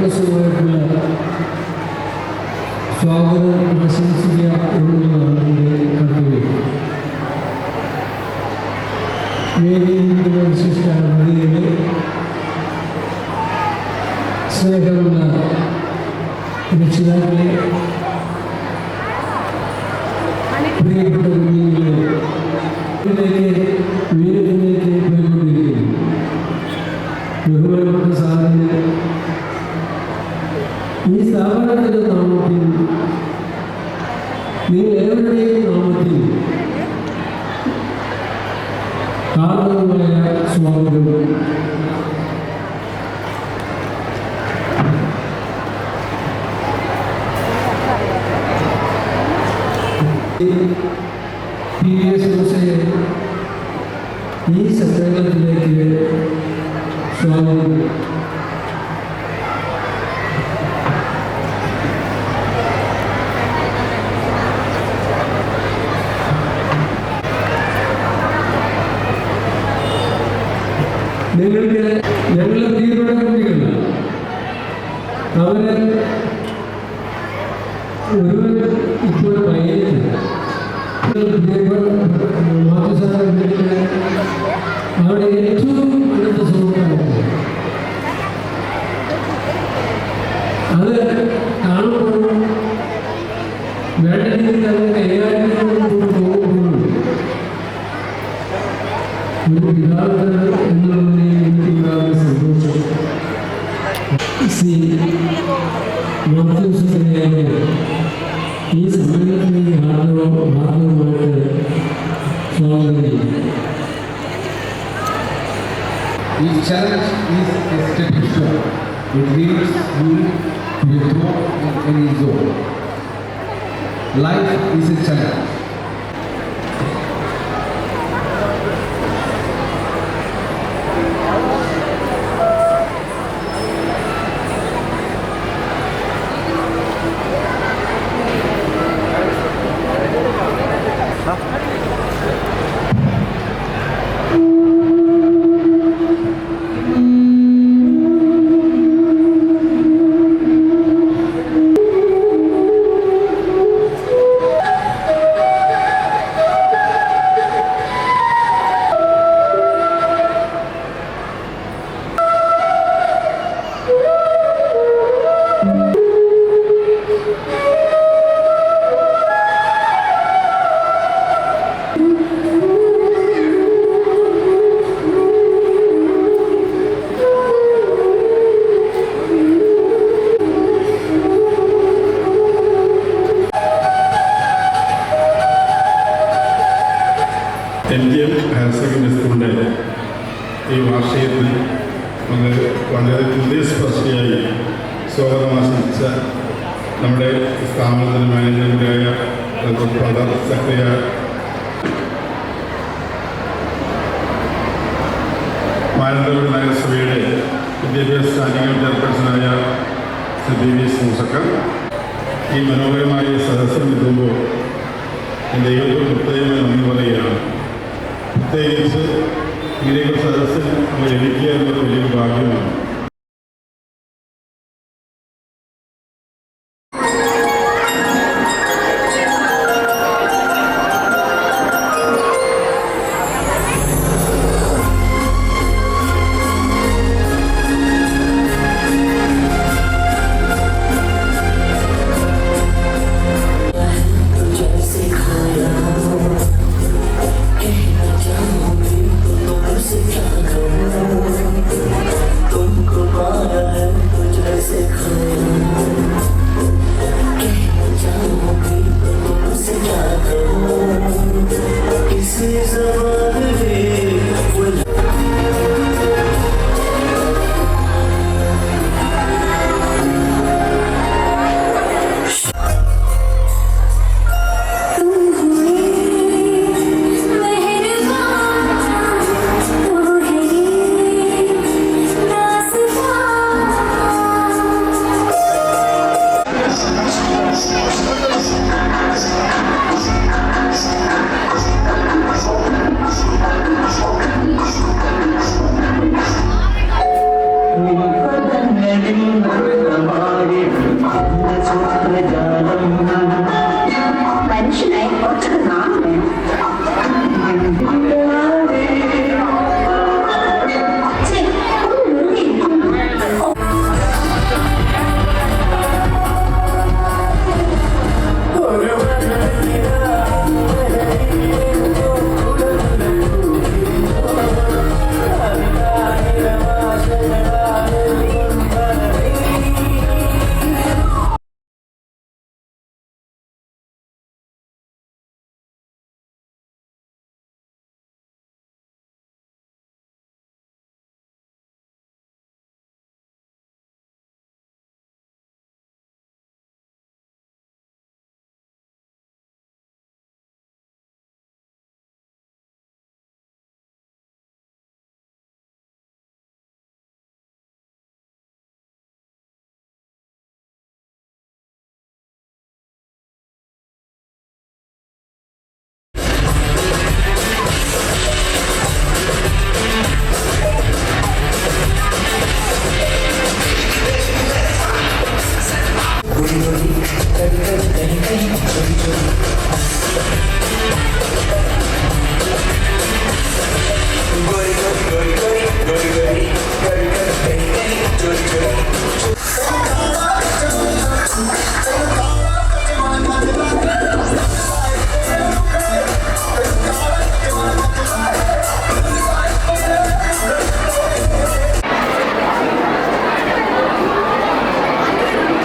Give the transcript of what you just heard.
ഹൃദയസുഖമായിട്ടുള്ള സ്വാഗതം ആശംസിക്കുക എന്നുള്ളതാണ് എൻ്റെ കർത്തവ്യം. വേദിയിലിരിക്കുന്ന വിശിഷ്ട അതിഥികളെ, സ്നേഹമുള്ള രക്ഷിതാക്കളെ, പ്രിയപ്പെട്ട കുഞ്ഞുങ്ങളെ, വീരത്തിലേക്ക് പോയിക്കൊണ്ടിരിക്കുന്നു. ബഹുമാനപ്പെട്ട സാറിന് ഈ സ്ഥാപനത്തിൻ്റെ നാമത്തിൽ, നിങ്ങൾ ഏവരുടെയും നാമത്തിൽ കാരണമായ സ്വാഗതവും ഈ സമ്മേളനത്തിലേക്ക് സ്വാഗതം. നിങ്ങൾക്ക് ഞങ്ങളുടെ പ്രിയപ്പെട്ട കുട്ടികളല്ല, അവര് ഒരുവൻ ഇപ്പോൾ പയ്യനില്ല. അവിടെ ഏറ്റവും അടുത്ത സുഹൃത്താണ്. അത് കാണുമ്പോഴും വേണ്ട രീതിയിൽ അത് കൈകാര്യം പോകുമ്പോഴും ഒരു പിതാവ് എന്നുള്ളതിനെ എനിക്ക് ഉണ്ടാകുന്ന സന്തോഷം ശ്രീ ഈ സമ്മേളനത്തിന് ഭാഗമായിട്ട് സ്വാഗതം ചെയ്യുന്നു. Each challenge is a stepping stone. It leads you to a top in any zone. Life is a challenge. NGM higher secondary സ്കൂളിൻ്റെ ഈ വാർഷികത്തിൽ വളരെ ഹൃദയസ്പർശിയായി സ്വാഗതം ആശംസിച്ച നമ്മുടെ സ്ഥാപനത്തിൻ്റെ മാനേജറുടെയായ ഫാദർ സക്രിയ, മാനന്തവാടി നഗരസഭയുടെ വിദ്യാഭ്യാസ സ്റ്റാൻഡിംഗ് ചെയർപേഴ്സണായ ശ്രീ BVS മൂസക്കർ, ഈ മനോഹരമായ സദസ്സിൽ നിൽക്കുമ്പോൾ എൻ്റെ ദൈവത്തോട് പ്രത്യേകമായി നന്ദി പറയുകയാണ്. പ്രത്യേകിച്ച് ഇതിനെക്കുറിച്ച്